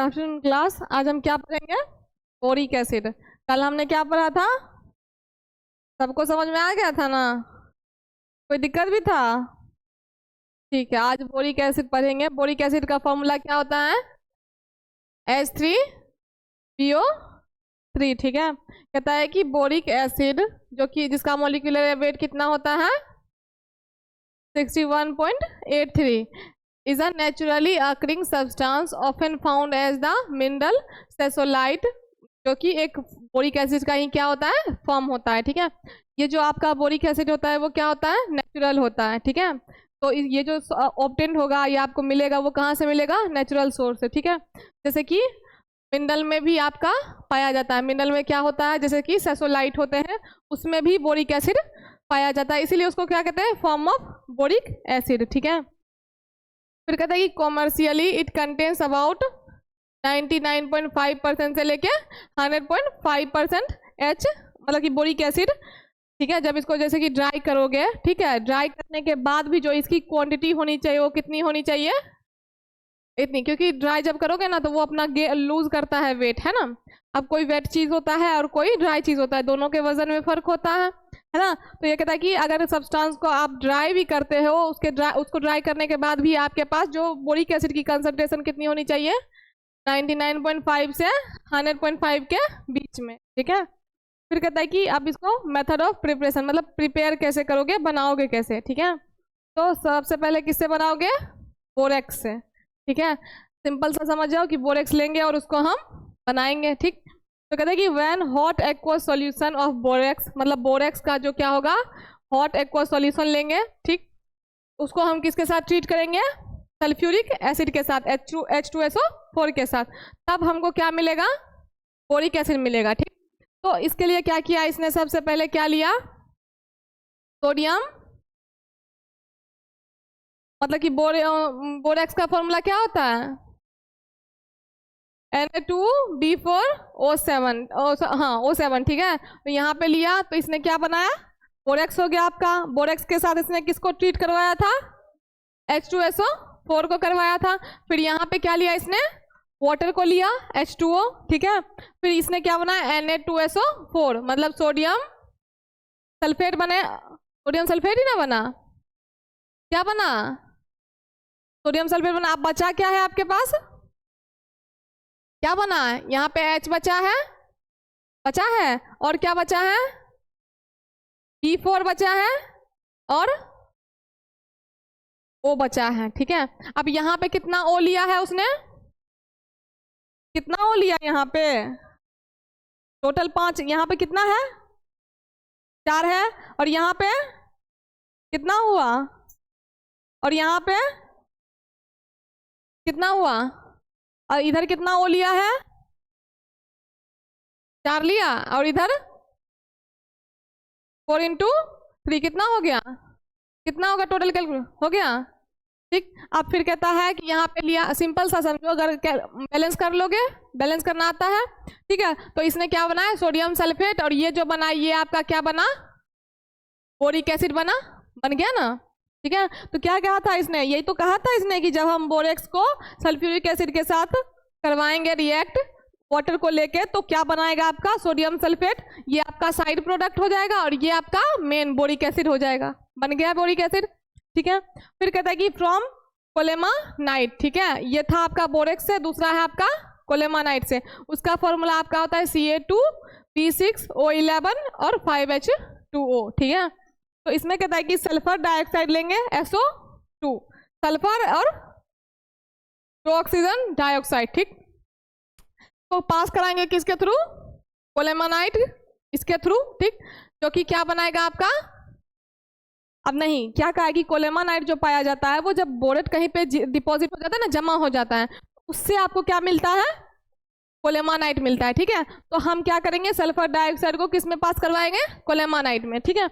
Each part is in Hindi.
Afternoon class. आज हम क्या पढ़ेंगे? Boric acid. कल हमने क्या पढ़ा था? सबको समझ में आ गया था ना? कोई दिक्कत भी था? ठीक है, आज बोरिक एसिड पढ़ेंगे। बोरिक एसिड का फॉर्मूला क्या होता है? H3PO3। ठीक है, कहता है कि बोरिक एसिड जो कि जिसका मॉलिक्यूलर वेट कितना होता है? 61.83 is a naturally occurring substance often found as the mineral सेसोलाइट, जो कि एक बोरिक एसिड का ही क्या होता है? फॉर्म होता है। ठीक है, ये जो आपका बोरिक एसिड होता है वो क्या होता है? नेचुरल होता है। ठीक है, तो ये जो ऑब्टेन होगा, ये आपको मिलेगा, वो कहाँ से मिलेगा? नेचुरल सोर्स से। ठीक है, जैसे कि मिनरल में भी आपका पाया जाता है। मिनरल में क्या होता है? जैसे कि सेसोलाइट होते हैं, उसमें भी बोरिक एसिड पाया जाता है, इसीलिए उसको क्या कहते हैं? Form of boric acid. ठीक है, फिर कहता है कि कॉमर्शियली इट कंटेन्स अबाउट 99.5% से लेके 100.5% H, मतलब कि बोरिक एसिड। ठीक है, जब इसको जैसे कि ड्राई करोगे, ठीक है, ड्राई करने के बाद भी जो इसकी क्वांटिटी होनी चाहिए वो कितनी होनी चाहिए? इतनी, क्योंकि ड्राई जब करोगे ना तो वो अपना लूज करता है वेट, है ना। अब कोई वेट चीज होता है और कोई ड्राई चीज होता है, दोनों के वजन में फर्क होता है ना। तो ये कहता है कि अगर सब्सटेंस को आप ड्राई भी करते हो, उसको ड्राई करने के बाद भी आपके पास जो बोरिक एसिड की कंसंट्रेशन कितनी होनी चाहिए? 99.5 से 100.5 के बीच में। ठीक है, फिर कहता है कि आप इसको मेथड ऑफ प्रिपरेशन, मतलब प्रिपेयर कैसे करोगे, बनाओगे कैसे। ठीक है, तो सबसे पहले किससे बनाओगे? बोरेक्स से। ठीक है, सिंपल सा समझ जाओ कि बोरेक्स लेंगे और उसको हम बनाएंगे। ठीक, तो कहते हैं कि when hot aqua solution of borax, मतलब बोरेक्स का जो क्या होगा? हॉट एक्वा सॉल्यूशन लेंगे। ठीक, उसको हम किसके साथ ट्रीट करेंगे? सल्फ्यूरिक एसिड के साथ, H2SO4 के साथ, तब हमको क्या मिलेगा? बोरिक एसिड मिलेगा। ठीक, तो इसके लिए क्या किया इसने? सबसे पहले क्या लिया? सोडियम, मतलब कि बोरेक्स का फॉर्मूला क्या होता है? Na2B4O7, हाँ O7। ठीक है, तो यहाँ पे लिया तो इसने क्या बनाया? बोरेक्स हो गया आपका। बोरेक्स के साथ इसने किसको ट्रीट करवाया था? H2SO4 को करवाया था। फिर यहाँ पे क्या लिया इसने? वाटर को लिया, H2O। ठीक है, फिर इसने क्या बनाया? Na2SO4, मतलब सोडियम सल्फेट बने। सोडियम सल्फेट ही ना बना, क्या बना? सोडियम सल्फेट बना। अब बचा क्या है आपके पास? क्या बना है? यहाँ पे H बचा है, और क्या बचा है? B4 बचा है और O बचा है। ठीक है, अब यहाँ पे कितना O लिया है उसने? कितना O लिया यहाँ पे? टोटल 5। यहाँ पे कितना है? 4 है। और यहाँ पे कितना हुआ? और यहाँ पे कितना हुआ? और इधर कितना O लिया है? 4 लिया, और इधर 4 × 3 कितना हो गया? कितना होगा टोटल? कैलकुलेट हो गया। ठीक, अब फिर कहता है कि यहाँ पे लिया, सिंपल सा समझो, अगर बैलेंस कर लोगे, बैलेंस करना आता है। ठीक है, तो इसने क्या बनाया? सोडियम सल्फेट, और ये जो बना ये आपका क्या बना? बोरिक एसिड बन गया ना। ठीक है, तो क्या कहा था इसने? यही तो कहा था इसने कि जब हम बोरेक्स को सल्फ्यूरिक एसिड के साथ करवाएंगे रिएक्ट वाटर को लेके, तो क्या बनाएगा आपका? Sodium sulphate. ये आपका साइड प्रोडक्ट हो जाएगा और ये आपका मेन बोरिक एसिड हो जाएगा। बन गया बोरिक एसिड। ठीक है, फिर कहता है कि फ्रॉम कोलेमानाइट। ठीक है, ये था आपका बोरेक्स से, दूसरा है आपका कोलेमानाइट से। उसका फॉर्मूला आपका होता है Ca2B6O11 और 5H2O। ठीक है, तो इसमें कहता है कि सल्फर डाइऑक्साइड लेंगे, SO2, सल्फर और 2 ऑक्सीजन डाइऑक्साइड। ठीक, तो पास कराएंगे किसके थ्रू? कोलेमानाइट, इसके थ्रू। ठीक, जो कि क्या बनाएगा आपका? अब नहीं, क्या कहा कि कोलेमानाइट जो पाया जाता है वो जब बोरेट कहीं पे डिपॉजिट हो जाता है ना, जमा हो जाता है, उससे आपको क्या मिलता है? कोलेमानाइट मिलता है। ठीक है, तो हम क्या करेंगे? सल्फर डाइऑक्साइड को किस में पास करवाएंगे? कोलेमानाइट में। ठीक है,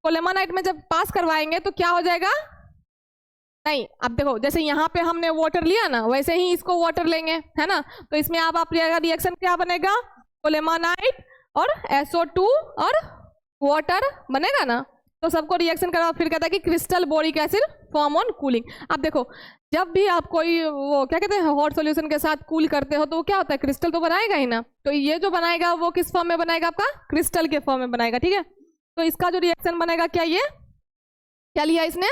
कोलेमानाइट में जब पास करवाएंगे तो क्या हो जाएगा? नहीं, अब देखो, जैसे यहाँ पे हमने वाटर लिया ना, वैसे ही इसको वाटर लेंगे, है ना। तो इसमें आप रिएक्शन क्या बनेगा? कोलेमानाइट और SO2 और वाटर बनेगा ना। तो सबको रिएक्शन करा, फिर कहता है कि crystal boric acid form on cooling. अब देखो जब भी आप कोई वो क्या कहते हैं हॉट सॉल्यूशन के साथ कूल करते हो तो वो क्या होता है, क्रिस्टल तो बनाएगा ही ना। तो ये जो बनाएगा वो किस फॉर्म में बनाएगा, आपका क्रिस्टल के फॉर्म में बनाएगा, ठीक है। तो इसका जो रिएक्शन बनेगा क्या, ये क्या लिया इसने,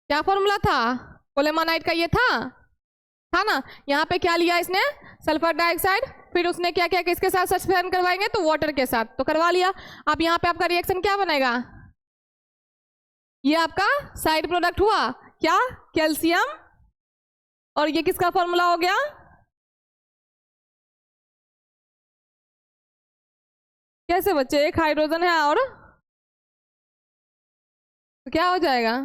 क्या फॉर्मूला था, कोलेमानाइट का ये था ना। यहाँ पे क्या लिया इसने, सल्फर डाइऑक्साइड, फिर उसने क्या किया कि इसके साथ सब्स्टिट्यूशन करवाएंगे तो वाटर के साथ, तो करवा लिया। अब यहाँ पे आपका रिएक्शन क्या बनेगा, ये आपका साइड प्रोडक्ट हुआ क्या, कैल्शियम, और ये किसका फॉर्मूला हो गया, कैसे बच्चे, एक हाइड्रोजन है और तो क्या हो जाएगा,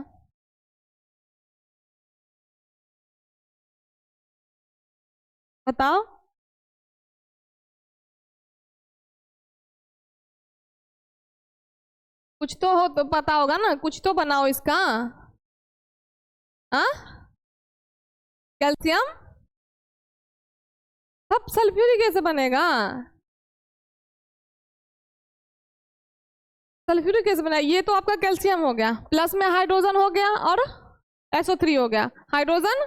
बताओ। कुछ तो हो तो पता होगा ना, कुछ तो बनाओ इसका। हाँ कैल्शियम, सब सल्फ्यूरिक कैसे बनेगा, सल्फ्यूरिक कैसे बना, ये तो आपका कैल्शियम हो गया, प्लस में हाइड्रोजन हो गया और SO3 हो गया, हाइड्रोजन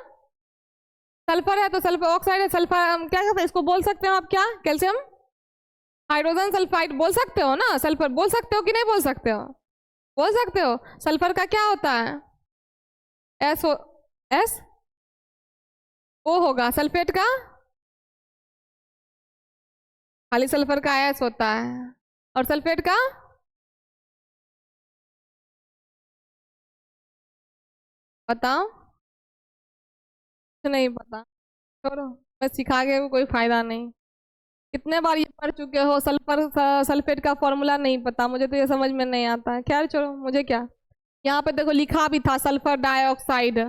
सल्फर है तो सल्फर ऑक्साइड है, सल्फर क्या कहते हैं इसको, बोल सकते हो आप क्या, कैल्शियम हाइड्रोजन सल्फाइड बोल सकते हो ना, सल्फर बोल सकते हो कि नहीं बोल सकते हो, बोल सकते हो। सल्फर का क्या होता है, SO होगा, सल्फेट का खाली सल्फर का S होता है, और सल्फेट का बताओ, नहीं पता, छोड़ो, मैं सिखा के कोई फायदा नहीं। कितने बार ये पढ़ चुके हो, सल्फर सल्फेट का फॉर्मूला नहीं पता, मुझे तो ये समझ में नहीं आता है, खैर छोड़ो, मुझे क्या। यहाँ पे देखो लिखा भी था सल्फर डाइऑक्साइड,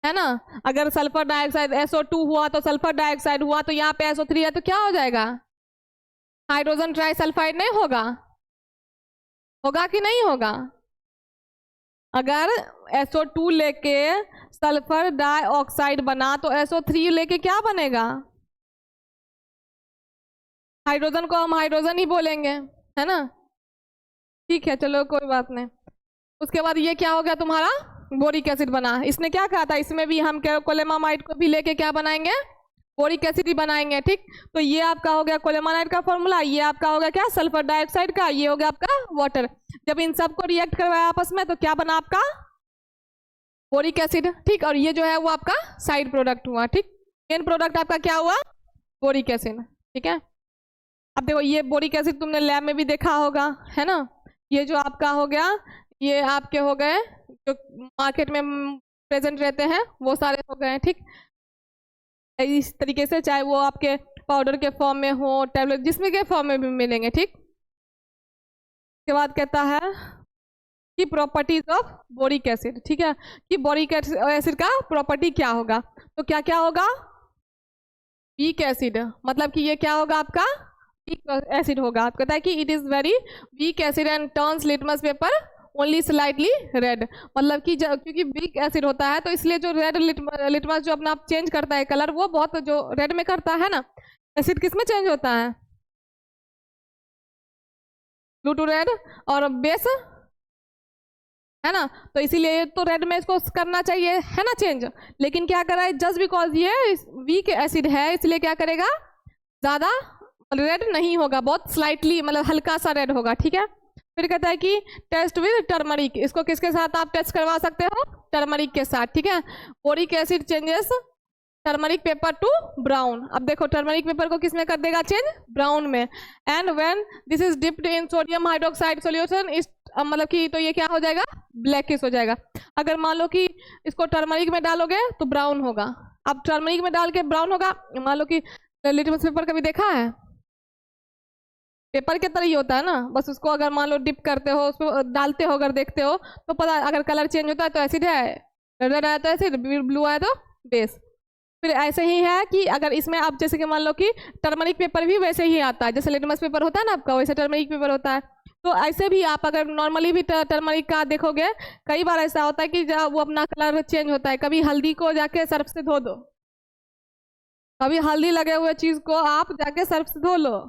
है ना, अगर सल्फर डाइऑक्साइड SO2 हुआ तो सल्फर डाइऑक्साइड हुआ, तो यहाँ पे SO3 है तो क्या हो जाएगा, हाइड्रोजन ट्राइसल्फाइड नहीं होगा, होगा कि नहीं होगा। अगर SO2 लेके सल्फर डाइऑक्साइड बना तो SO3 लेके क्या बनेगा, हाइड्रोजन को हम हाइड्रोजन ही बोलेंगे, है ना, ठीक है चलो कोई बात नहीं। उसके बाद ये क्या हो गया तुम्हारा, बोरिक एसिड बना। इसने क्या कहा था, इसमें भी हम कोलेमामाइड को भी लेके क्या बनाएंगे, बोरिक एसिड ही बनाएंगे, ठीक। तो ये आपका हो गया कोलेमानाइड का फॉर्मूला, ये आपका हो गया क्या, सल्फर डाइऑक्साइड का, ये हो गया आपका वाटर। जब इन सबको रिएक्ट करवाया आपस में तो क्या बना आपका, बोरिक एसिड, ठीक। और ये जो है वो आपका साइड प्रोडक्ट हुआ, ठीक। मेन प्रोडक्ट आपका क्या हुआ, बोरिक एसिड, ठीक है। अब देखो ये बोरिक एसिड तुमने लैब में भी देखा होगा, है ना। ये जो आपका हो गया, ये आपके हो गए जो मार्केट में प्रेजेंट रहते हैं वो सारे हो गए, ठीक। इस तरीके से चाहे वो आपके पाउडर के फॉर्म में हो, टैबलेट जिसमें के फॉर्म में भी मिलेंगे, ठीक। उसके बाद कहता है कि प्रॉपर्टीज ऑफ बोरिक एसिड, ठीक है, कि बोरिक एसिड का प्रॉपर्टी क्या होगा, तो क्या क्या होगा, वीक एसिड, मतलब कि ये क्या होगा आपका वीक एसिड होगा। आप कहता है कि it is very weak acid and turns litmus paper only slightly red, मतलब कि क्योंकि वीक एसिड होता है तो इसलिए जो रेड लिटमस जो अपना आप चेंज करता है कलर, वो बहुत जो रेड में करता है ना, एसिड किस में चेंज होता है, ब्लू टू रेड, और बेस, है ना। तो इसीलिए तो रेड में इसको करना चाहिए, है ना चेंज, लेकिन क्या कर रहा है, जस्ट बिकॉज ये वीक एसिड है इसलिए क्या करेगा, ज्यादा रेड नहीं होगा, बहुत स्लाइटली मतलब हल्का सा रेड होगा, ठीक है। फिर कहता है कि टेस्ट विद टर्मरिक, इसको किसके साथ आप टेस्ट करवा सकते हो, टर्मरिक के साथ, ठीक है। Boric acid changes turmeric paper two brown, अब देखो टर्मरिक पेपर को किस में कर देगा चेंज, ब्राउन में। And when this is dipped in sodium hydroxide solution इस मतलब कि तो ये क्या हो जाएगा, ब्लैकिश हो जाएगा। अगर मान लो कि इसको टर्मरिक में डालोगे तो ब्राउन होगा, अब टर्मरिक में डाल के ब्राउन होगा। मान लो कि लिटमस पेपर कभी देखा है, पेपर के तरह ही होता है ना, बस उसको अगर मान लो डिप करते हो, उसको डालते हो, अगर देखते हो तो पता, अगर कलर चेंज होता है तो एसिड है, रेड आया तो एसिड, ब्लू आया तो बेस। फिर ऐसे ही है कि अगर इसमें आप जैसे कि मान लो कि टर्मरिक पेपर भी वैसे ही आता है, जैसे लिटमस पेपर होता है ना आपका, वैसे टर्मरिक पेपर होता है। तो ऐसे भी आप अगर नॉर्मली भी टर्मरिक का देखोगे, कई बार ऐसा होता है कि जब वो अपना कलर चेंज होता है, कभी हल्दी को जाके सर्फ से धो दो, कभी हल्दी लगे हुए चीज को आप जाके सर्फ से धो लो,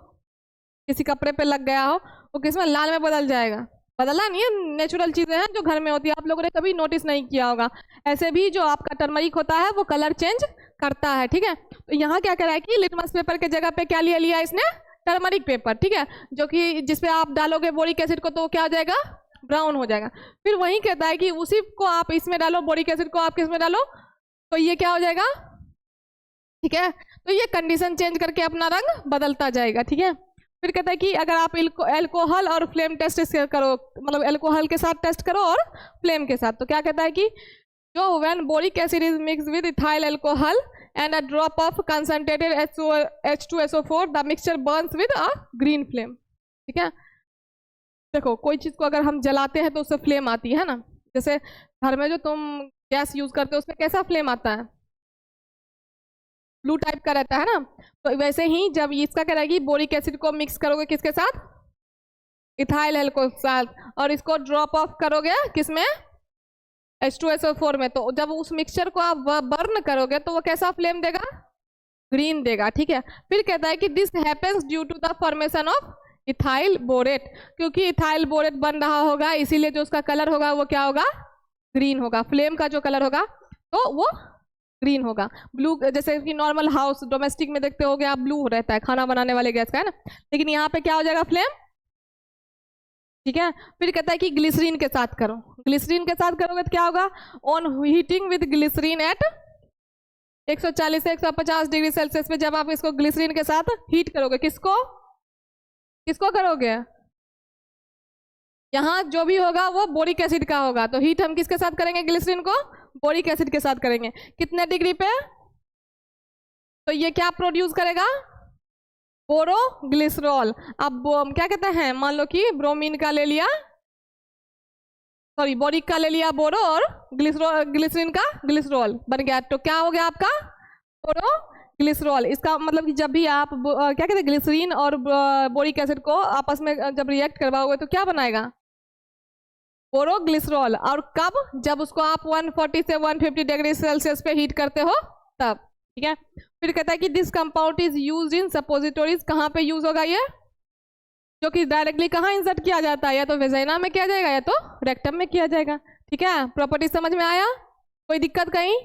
किसी कपड़े पे लग गया हो वो किसमें लाल में बदल जाएगा, बदला नहीं है, नेचुरल चीजें हैं जो घर में होती है, आप लोगों ने कभी नोटिस नहीं किया होगा। ऐसे भी जो आपका टर्मरिक होता है वो कलर चेंज करता है, ठीक है। तो यहाँ क्या करा है कि लिटमस पेपर के जगह पे क्या लिया लिया इसने, टर्मरिक पेपर, ठीक है, जो कि जिसपे आप डालोगे बोरिक एसिड को तो क्या हो जाएगा, ब्राउन हो जाएगा। फिर वही कहता है कि उसी को आप इसमें डालो, बोरिक एसिड को आप किसमें डालो, तो ये क्या हो जाएगा, ठीक है। तो ये कंडीशन चेंज करके अपना रंग बदलता जाएगा, ठीक है। फिर कहता है कि अगर आप एल्कोहल और फ्लेम टेस्ट करो, मतलब एल्कोहल के साथ टेस्ट करो और फ्लेम के साथ, तो क्या कहता है कि जो when boric acid is mix with ethyl alcohol and a drop of concentrated H2SO4 the mixture Burns with a green flame, ठीक है। देखो कोई चीज को अगर हम जलाते हैं तो उससे फ्लेम आती है ना, जैसे घर में जो तुम गैस यूज करते हो उसमें कैसा फ्लेम आता है, ब्लू टाइप का रहता है ना। तो वैसे ही जब इसका क्या रहेगी, बोरिक एसिड को मिक्स करोगे किसके साथ, इथाइल एल्कोहल के साथ, और इसको ड्रॉप ऑफ करोगे किसमें, H2SO4 में, तो जब उस मिक्सचर को आप बर्न करोगे तो वो कैसा फ्लेम देगा, ग्रीन देगा, ठीक है। फिर कहता है कि this happens due to the formation of ethyl borate, क्योंकि इथाइल बोरेट बन रहा होगा इसीलिए जो उसका कलर होगा वो क्या होगा, ग्रीन होगा। फ्लेम का जो कलर होगा तो वो ग्रीन होगा। ब्लू जैसे कि नॉर्मल हाउस डोमेस्टिक में देखते होगे आप, ब्लू रहता है खाना बनाने वाले गैस का, है ना, लेकिन यहाँ पे क्या हो जाएगा, फ्लेम, ठीक है। फिर कहता है कि ग्लिसरीन के साथ करो, ग्लिसरीन के साथ करोगे तो क्या होगा, on heating with glycerine at 140 से 150 डिग्री सेल्सियस पे जब आप इसको ग्लिसरीन के साथ हीट करोगे, किसको किसको करोगे, यहाँ जो भी होगा वो बोरिक एसिड का होगा, तो हीट हम किसके साथ करेंगे, ग्लिसरीन को बोरिक एसिड के साथ करेंगे, कितने डिग्री पे, तो ये क्या प्रोड्यूस करेगा, बोरोग्लिसरॉल। अब क्या कहते हैं, मान लो कि ब्रोमीन का ले लिया, सॉरी बोरिक का ले लिया बोरो, और ग्लिसरीन का ग्लिसरॉल बन गया, तो क्या हो गया आपका बोरोग्लिसरॉल। इसका मतलब कि जब भी आप क्या कहते हैं, ग्लिसरीन और बोरिक एसिड को आपस में जब रिएक्ट करवाओगे तो क्या बनाएगा, बोरोग्लिसरॉल। और कब, जब उसको आप 140 से 150 डिग्री सेल्सियस पे हीट करते हो तब, ठीक है। फिर कहता है कि this compound is used in suppositories, कहाँ पे यूज होगा ये, जो कि डायरेक्टली कहाँ इंसर्ट किया जाता है, या तो वेजाइना में किया जाएगा या तो रेक्टम में किया जाएगा, ठीक है। प्रॉपर्टी समझ में आया, कोई दिक्कत कहीं।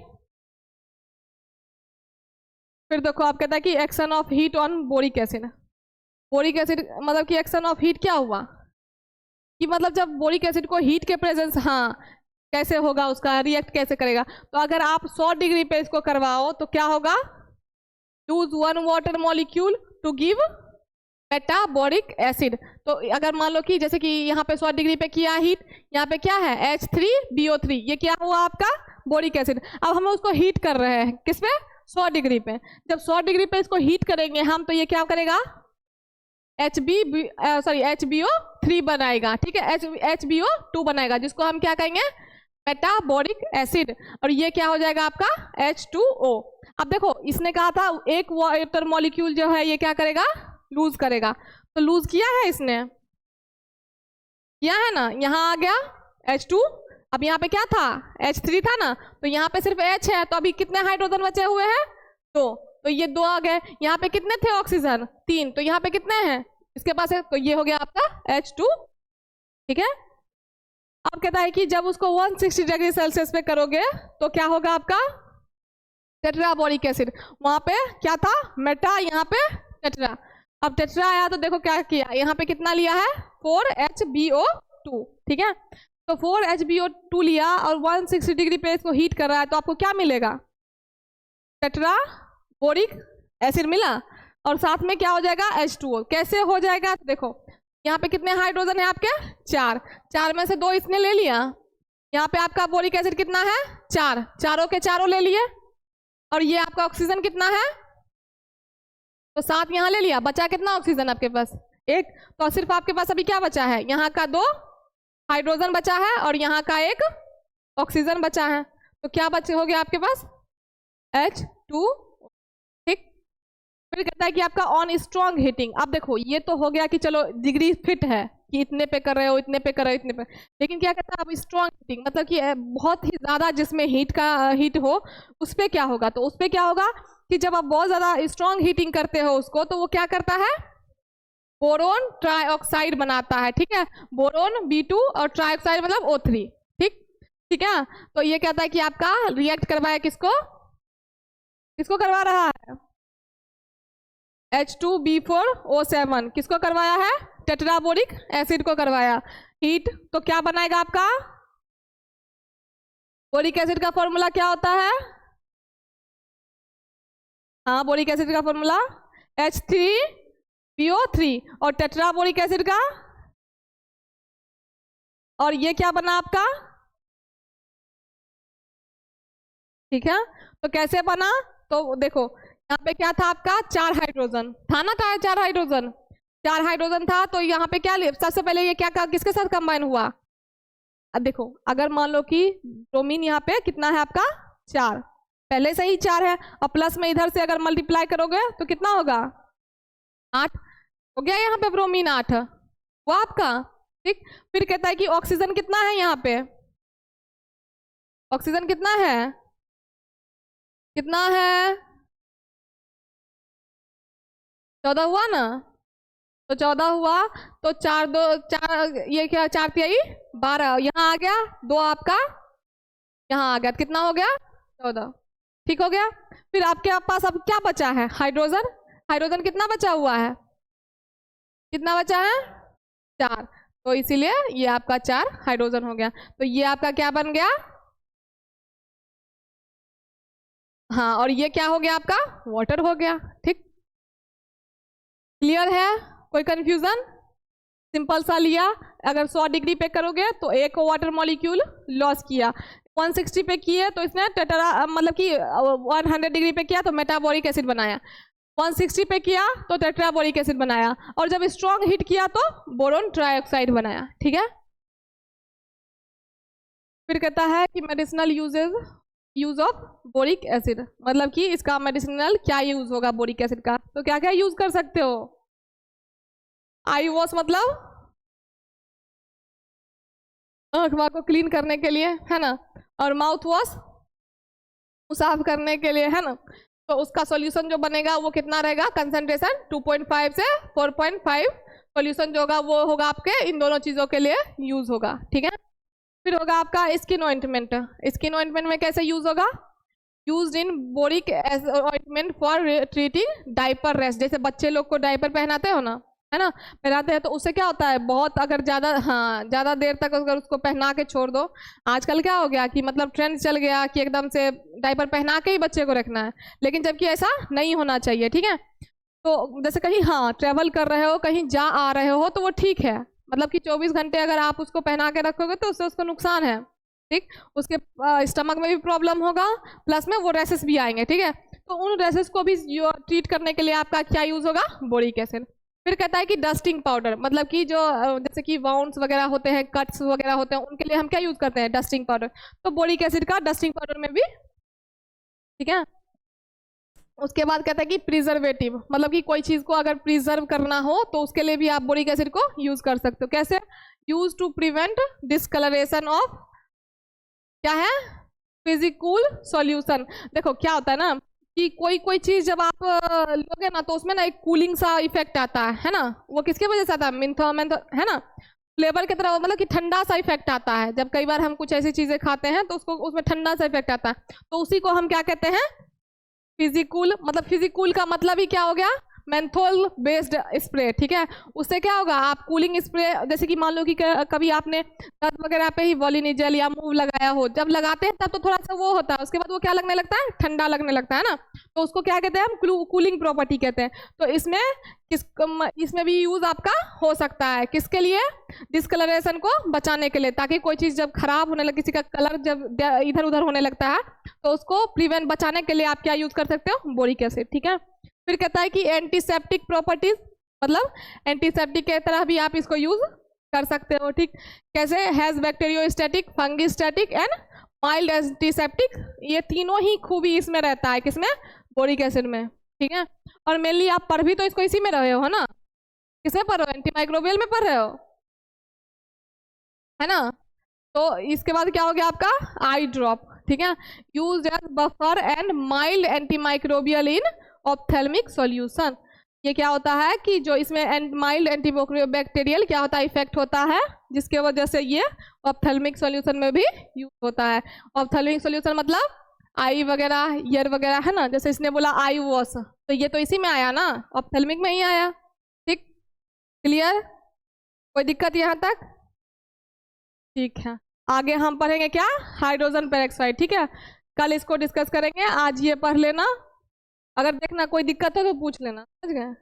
फिर देखो आप कहता है कि action of heat on boric acid, boric acid मतलब कि एक्शन ऑफ हीट क्या हुआ, कि मतलब जब बोरिक एसिड को हीट के प्रेजेंस, हाँ कैसे होगा, उसका रिएक्ट कैसे करेगा, तो अगर आप 100 डिग्री पे इसको करवाओ तो क्या होगा, lose 1 water molecule to give metaboric acid. तो अगर मान लो कि जैसे कि यहाँ पे 100 डिग्री पे किया हीट, यहाँ पे क्या है H3BO3, ये क्या हुआ आपका बोरिक एसिड। अब हम उसको हीट कर रहे हैं किस पे, 100 डिग्री पे। जब 100 डिग्री पे इसको हीट करेंगे हम तो ये क्या करेगा, HBO3 बनाएगा, ठीक है, HBO2 बनाएगा, जिसको हम क्या कहेंगे, मेटाबोरिक एसिड, और ये क्या हो जाएगा आपका H2O। अब देखो इसने कहा था एक वाटर मॉलिक्यूल जो है ये क्या करेगा, लूज करेगा, तो लूज किया है इसने, किया है ना, यहाँ आ गया H2, अब यहाँ पे क्या था H3 था ना, तो यहाँ पे सिर्फ H है, तो अभी कितने हाइड्रोजन बचे हुए हैं, तो ये 2 आ गए। यहाँ पे कितने थे ऑक्सीजन, 3, तो यहाँ पे कितने हैं इसके पास है, तो ये हो गया आपका H2, ठीक है। अब कहता है कि जब उसको 160 डिग्री सेल्सियस पे करोगे तो क्या होगा आपका टेट्राबोरिक एसिड, वहां पे क्या था मेटा, यहाँ पे टेट्रा। अब टेट्रा आया तो देखो क्या किया, यहाँ पे कितना लिया है 4HBO2, ठीक है। तो 4HBO2 लिया और 160 डिग्री पे इसको हीट कर रहा है, तो आपको क्या मिलेगा, टेट्राबोरिक एसिड मिला, और साथ में क्या हो जाएगा H2O। कैसे हो जाएगा, देखो यहाँ पे कितने हाइड्रोजन है आपके, 4 में से 2 इसने ले लिया, यहाँ पे आपका बोरिक एसिड कितना है 4, चारों के चारों ले लिए, और ये आपका ऑक्सीजन कितना है, तो 7 यहाँ ले लिया, बचा कितना ऑक्सीजन आपके पास 1, तो सिर्फ आपके पास अभी क्या बचा है, यहाँ का 2 हाइड्रोजन बचा है और यहाँ का 1 ऑक्सीजन बचा है, तो क्या बचे हो गया आपके पास H2, ठीक। फिर कहता है कि आपका ऑन स्ट्रॉन्ग हीटिंग, अब देखो ये तो हो गया कि चलो डिग्री फिट है कि इतने पे कर रहे हो, इतने पे कर रहे हो, इतने पे, लेकिन क्या कहता है अब स्ट्रॉन्ग हीटिंग, मतलब कि बहुत ही ज्यादा जिसमें हीट हो उस पर क्या होगा, तो उस पर क्या होगा कि जब आप बहुत ज्यादा स्ट्रॉन्ग हीटिंग करते हो उसको, तो वो क्या करता है बोरोन ट्राइऑक्साइड बनाता है, ठीक है, बोरोन B2 और ट्राइऑक्साइड मतलब O3, ठीक है। तो ये कहता है कि आपका रिएक्ट करवाया किसको करवा रहा है, H2B4O7 किसको करवाया है, टेट्राबोरिक एसिड को करवाया। हीट तो क्या बनाएगा आपका, बोरिक एसिड का फॉर्मूला क्या होता है, हाँ बोरिक एसिड का फॉर्मूला H3PO3 और टेट्राबोरिक एसिड का, और ये क्या बना आपका, ठीक है। तो कैसे बना, तो देखो यहाँ पे क्या था आपका, 4 हाइड्रोजन था ना, 4 हाइड्रोजन था। तो यहाँ पे क्या, सबसे पहले ये क्या किसके साथ कंबाइन हुआ, अब देखो अगर मान लो कि ब्रोमीन यहाँ पे कितना है आपका 4, पहले से ही 4 है, और प्लस में इधर से अगर मल्टीप्लाई करोगे तो कितना होगा 8 हो गया, यहाँ पे ब्रोमीन 8 वो आपका, ठीक। फिर कहता है कि ऑक्सीजन कितना है, यहाँ पे ऑक्सीजन कितना है 14 हुआ ना, तो 14 हुआ, तो 4 ये क्या 4 तिहाई 12, यहाँ आ गया 2 आपका, यहाँ आ गया, कितना हो गया 14, ठीक हो गया। फिर आपके पास अब क्या बचा है, हाइड्रोजन कितना बचा हुआ है, कितना बचा है 4, तो इसीलिए ये आपका 4 हाइड्रोजन हो गया। तो ये आपका क्या बन गया, हाँ, और ये क्या हो गया आपका वाटर हो गया, ठीक। क्लियर है, कोई कंफ्यूजन, सिंपल सा लिया। अगर 100 डिग्री पे करोगे तो एक वाटर मॉलिक्यूल लॉस किया, 160 पे किए तो इसने टेट्रा मतलब कि 100 डिग्री पे किया तो मेटाबोरिक एसिड बनाया, 160 पे किया तो टेट्राबोरिक एसिड बनाया, और जब स्ट्रॉन्ग हीट किया तो बोरोन ट्राइऑक्साइड बनाया, ठीक है। फिर कहता है कि medicinal use of boric acid, मतलब कि इसका मेडिसिनल क्या यूज होगा बोरिक एसिड का, तो क्या क्या यूज कर सकते हो, आई वॉश मतलब आंख को क्लीन करने के लिए है ना, और माउथ वॉश साफ करने के लिए है ना। तो उसका सॉल्यूशन जो बनेगा वो कितना रहेगा, कंसंट्रेशन 2.5 से 4.5 सॉल्यूशन जो होगा वो होगा आपके इन दोनों चीजों के लिए यूज होगा, ठीक है। फिर होगा आपका स्किन ऑइंटमेंट, स्किन ऑइंटमेंट में कैसे यूज होगा, used in boric ointment for treating diaper rest, जैसे बच्चे लोग को डायपर पहनाते हो ना, है ना, पहनाते हैं, तो उससे क्या होता है बहुत अगर ज़्यादा, हाँ ज़्यादा देर तक अगर उसको पहना के छोड़ दो, आजकल क्या हो गया कि मतलब ट्रेंड चल गया कि एकदम से डायपर पहना के ही बच्चे को रखना है, लेकिन जबकि ऐसा नहीं होना चाहिए, ठीक है। तो जैसे कहीं हाँ ट्रेवल कर रहे हो, कहीं जा आ रहे हो तो वो ठीक है, मतलब कि 24 घंटे अगर आप उसको पहना के रखोगे तो उससे उसको नुकसान है, ठीक, उसके स्टमक में भी प्रॉब्लम होगा, प्लस में वो रेसेस भी आएंगे, ठीक है। तो उन रेसेस को भी ट्रीट करने के लिए आपका क्या यूज होगा, बोरिक एसिड। फिर कहता है कि डस्टिंग पाउडर, मतलब कि जो जैसे कि वाउंड्स वगैरह होते हैं, कट्स वगैरह होते हैं, उनके लिए हम क्या यूज करते हैं, डस्टिंग पाउडर, तो बोरिक एसिड का डस्टिंग पाउडर में भी, ठीक है। उसके बाद कहता है कि प्रिजर्वेटिव, मतलब कि कोई चीज को अगर प्रिजर्व करना हो तो उसके लिए भी आप बोरिक एसिड को यूज कर सकते हो, कैसे, use to prevent discoloration of क्या है, फिजिकल सॉल्यूशन। देखो क्या होता है ना कि कोई चीज जब आप लोगे ना तो उसमें ना एक कूलिंग सा इफेक्ट आता है ना, वो किसके वजह से आता है, मिन्थो है ना, फ्लेवर की तरह, मतलब कि ठंडा सा इफेक्ट आता है, जब कई बार हम कुछ ऐसी चीजें खाते हैं तो उसको उसमें ठंडा सा इफेक्ट आता है, तो उसी को हम क्या कहते हैं, फिजिकल, मतलब फिजिकल का मतलब ही क्या हो गया, मेंथोल बेस्ड स्प्रे, ठीक है। उससे क्या होगा, आप कूलिंग स्प्रे, जैसे कि मान लो कि कभी आपने दर्द वगैरह पे ही वॉलिनीजल या मूव लगाया हो, जब लगाते हैं तब तो थोड़ा सा वो होता है, उसके बाद वो क्या लगने लगता है, ठंडा लगने लगता है ना, तो उसको क्या कहते हैं हम, कूलिंग प्रॉपर्टी कहते हैं। तो इसमें भी यूज आपका हो सकता है, किसके लिए, डिस्कलरेशन को बचाने के लिए, ताकि कोई चीज जब खराब होने लगे, किसी का कलर जब इधर उधर होने लगता है तो उसको प्रिवेंट बचाने के लिए आप क्या यूज कर सकते हो, बोरिक एसिड, ठीक है। फिर कहता है कि एंटीसेप्टिक प्रॉपर्टीज, मतलब एंटीसेप्टिक के तरह भी आप इसको यूज कर सकते हो, ठीक, कैसे, has bacteriostatic, fungistatic and mild antiseptic, ये तीनों ही खूबी इसमें रहता है, किसमें, बोरिक एसिड में, ठीक है। और मेनली आप पढ़ भी तो इसको इसी में रहे हो, है ना, किसमें पढ़ रहे हो, एंटीमाइक्रोबियल में पढ़ रहे हो, है ना। तो इसके बाद क्या हो गया आपका, आई ड्रॉप, ठीक है, use as buffer and mild antimicrobial in ophthalmic solution. ये क्या होता है कि जो इसमें माइल्ड एंटीबैक्टीरियल क्या होता है, इफेक्ट होता है, जिसके वजह से ये ऑप्थेल्मिक सॉल्यूशन में भी यूज होता है। ऑप्थेल्मिक सॉल्यूशन मतलब आई वगैरह, ईयर वगैरह है ना, जैसे इसने बोला आई वॉश, तो ये तो इसी में आया ना, ऑप्थेल्मिक में ही आया। ठीक, क्लियर, कोई दिक्कत यहाँ तक? ठीक है, आगे हम पढ़ेंगे क्या, हाइड्रोजन पेरोक्साइड। ठीक है, कल इसको डिस्कस करेंगे, आज ये पढ़ लेना, अगर देखना कोई दिक्कत हो तो पूछ लेना, समझ गए।